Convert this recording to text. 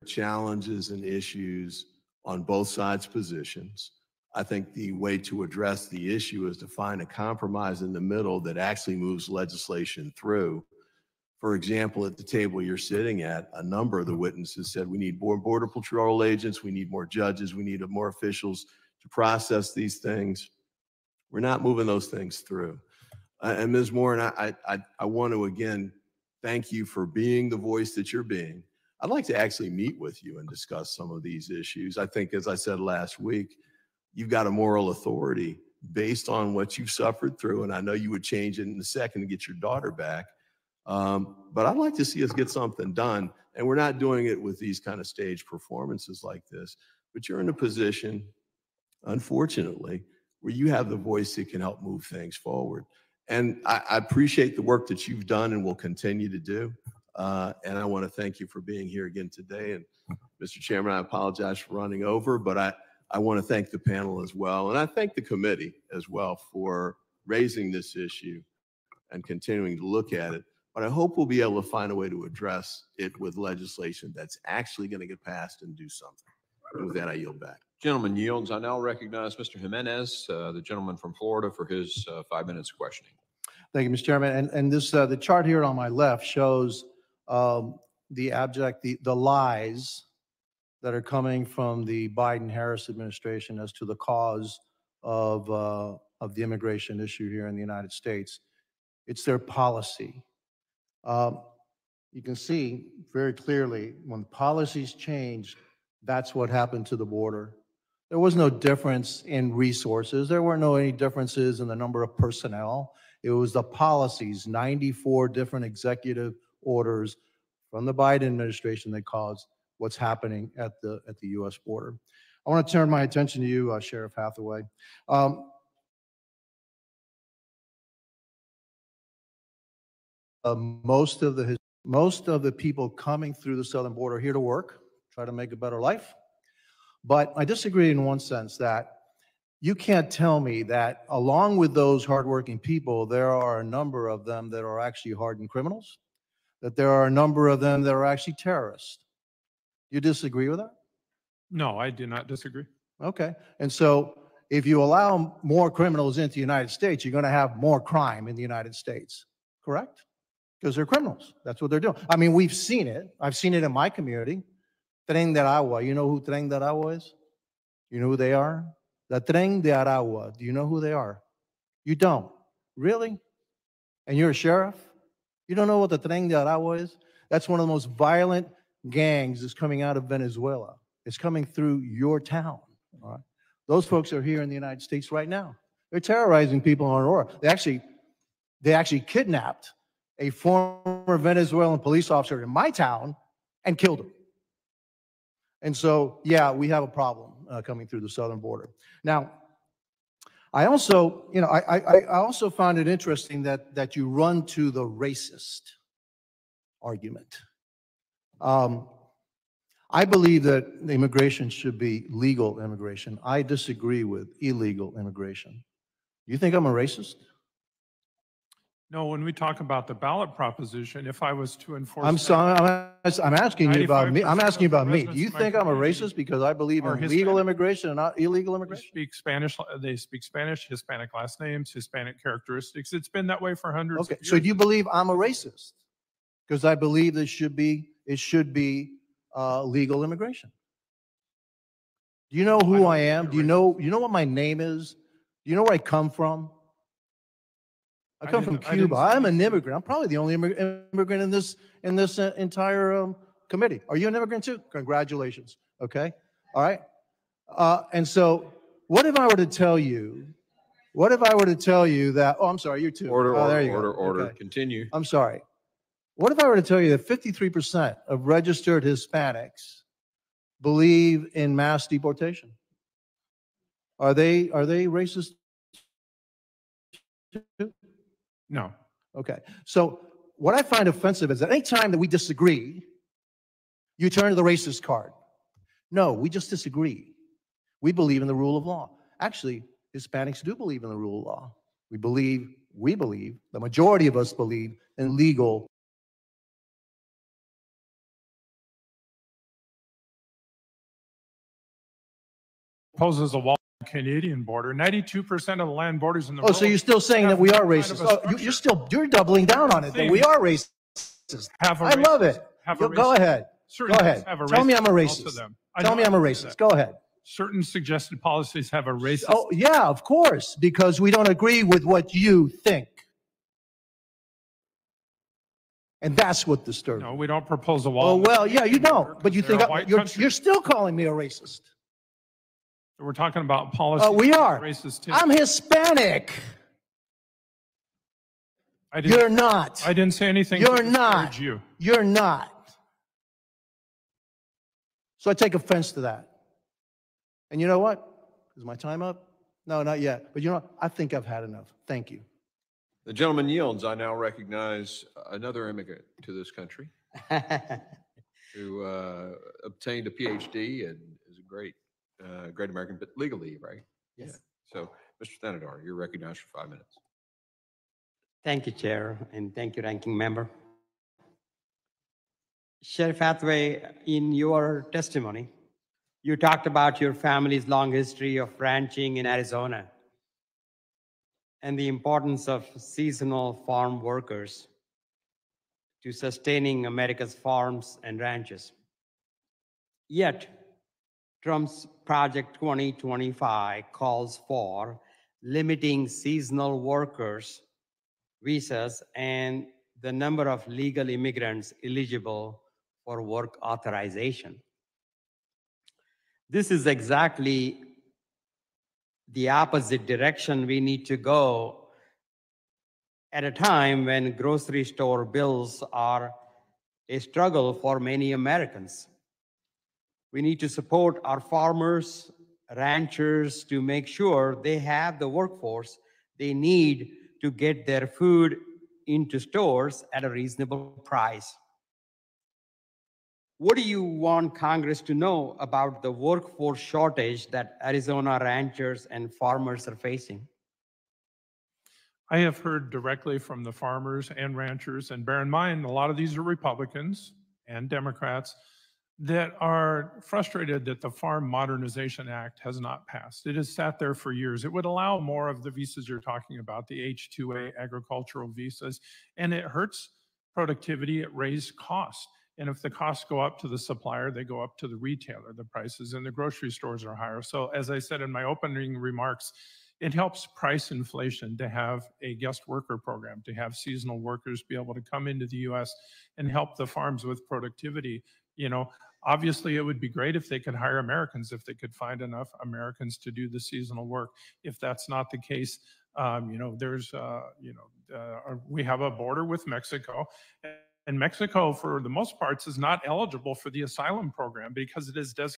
challenges and issues on both sides' positions. I think the way to address the issue is to find a compromise in the middle that actually moves legislation through. For example, at the table you're sitting at, a number of the witnesses said we need more Border Patrol agents, we need more judges, we need more officials to process these things. We're not moving those things through. And Ms. Moore, and I want to again thank you for being the voice that you're being. I'd like to actually meet with you and discuss some of these issues. I think, as I said last week, you've got a moral authority based on what you've suffered through, and I know you would change it in a second to get your daughter back. But I'd like to see us get something done, and we're not doing it with these kind of stage performances like this, but you're in a position, unfortunately, where you have the voice that can help move things forward. And I appreciate the work that you've done and will continue to do. And I want to thank you for being here again today. And Mr. Chairman, I apologize for running over, but I want to thank the panel as well. And I thank the committee as well for raising this issue and continuing to look at it. But I hope we'll be able to find a way to address it with legislation that's actually going to get passed and do something. And with that, I yield back. Gentleman yields. I now recognize Mr. Jimenez, the gentleman from Florida, for his 5 minutes of questioning. Thank you, Mr. Chairman. And this the chart here on my left shows the lies that are coming from the Biden-Harris administration as to the cause of the immigration issue here in the United States. It's their policy. You can see very clearly when policies changed, that's what happened to the border. There was no difference in resources. There weren't any differences in the number of personnel. It was the policies, 94 different executive orders from the Biden administration that caused what's happening at the U.S. border. I want to turn my attention to you, Sheriff Hathaway. Most of the people coming through the southern border are here to work, try to make a better life. But I disagree in one sense that you can't tell me that along with those hardworking people, there are a number of them that are actually hardened criminals, that there are a number of them that are actually terrorists. You disagree with that? No, I do not disagree. Okay. And so if you allow more criminals into the United States, you're going to have more crime in the United States, correct? Because they're criminals. That's what they're doing. I mean, we've seen it. I've seen it in my community. Tren de Aragua. You know who Tren de Aragua is? You know who they are? The Tren de Aragua. Do you know who they are? You don't. Really? And you're a sheriff? You don't know what the Tren de Aragua is? That's one of the most violent gangs that's coming out of Venezuela. It's coming through your town. All right? Those folks are here in the United States right now. They're terrorizing people on Aurora. They actually kidnapped a former Venezuelan police officer in my town and killed him. And so, yeah, we have a problem coming through the southern border. Now, I also, I also found it interesting that you run to the racist argument. I believe that immigration should be legal immigration. I disagree with illegal immigration. You think I'm a racist? No, when we talk about the ballot proposition, if I was to enforce, I'm asking you about me. I'm asking you about me. Do you think I'm a racist because I believe in legal immigration and not illegal immigration? They speak Spanish, Hispanic last names, Hispanic characteristics. It's been that way for hundreds of years. Okay, so do you believe I'm a racist? Because I believe it should be legal immigration. Do you know who I am? Do you know what my name is? Do you know where I come from? I come from Cuba. I'm an immigrant. I'm probably the only immigrant in this entire committee. Are you an immigrant too? Congratulations. Okay. All right. And so, what if I were to tell you? What if I were to tell you that? Oh, I'm sorry. You too. Order. Okay. Continue. I'm sorry. What if I were to tell you that 53% of registered Hispanics believe in mass deportation? Are they racist too? No. Okay. So what I find offensive is that any time that we disagree, you turn to the racist card. No, we just disagree. We believe in the rule of law. Actually, Hispanics do believe in the rule of law. We believe, the majority of us believe in legal proposes a wall on the Canadian border. 92% of the land borders in the Oh, world. so you're still saying that we are racist? Oh, you're doubling down on it, that we are racist. I love it. Go ahead. Go ahead. Tell me I'm a racist. Tell me I'm a racist. Go ahead. Certain suggested policies have a racist. Oh, yeah, of course, because we don't agree with what you think. And that's what disturbs me. No, we don't propose a wall. Oh, well, yeah, you don't, but you think you're still calling me a racist. We're talking about policy. Oh, we are. Racist too. I'm Hispanic. You're not. I didn't say anything. You're not. You. You're not. So I take offense to that. And you know what? Is my time up? No, not yet. But you know what? I think I've had enough. Thank you. The gentleman yields. I now recognize another immigrant to this country who obtained a PhD and is a great American, but legally, right? Yes. Yeah. So, Mr. Thanadar, you're recognized for 5 minutes. Thank you, Chair, and thank you, Ranking Member. Sheriff Hathaway, in your testimony, you talked about your family's long history of ranching in Arizona and the importance of seasonal farm workers to sustaining America's farms and ranches. Yet, Trump's Project 2025 calls for limiting seasonal workers' visas and the number of legal immigrants eligible for work authorization. This is exactly the opposite direction we need to go at a time when grocery store bills are a struggle for many Americans. We need to support our farmers, ranchers to make sure they have the workforce they need to get their food into stores at a reasonable price. What do you want Congress to know about the workforce shortage that Arizona ranchers and farmers are facing? I have heard directly from the farmers and ranchers, and bear in mind, a lot of these are Republicans and Democrats that are frustrated that the Farm Modernization Act has not passed. It has sat there for years. It would allow more of the visas you're talking about, the H-2A agricultural visas, and it hurts productivity, it raises costs. And if the costs go up to the supplier, they go up to the retailer. The prices in the grocery stores are higher. So as I said in my opening remarks, it helps price inflation to have a guest worker program, to have seasonal workers be able to come into the U.S. and help the farms with productivity. You know, obviously it would be great if they could hire Americans, if they could find enough Americans to do the seasonal work. If that's not the case, you know, there's, we have a border with Mexico. And Mexico, for the most parts, is not eligible for the asylum program because it is designated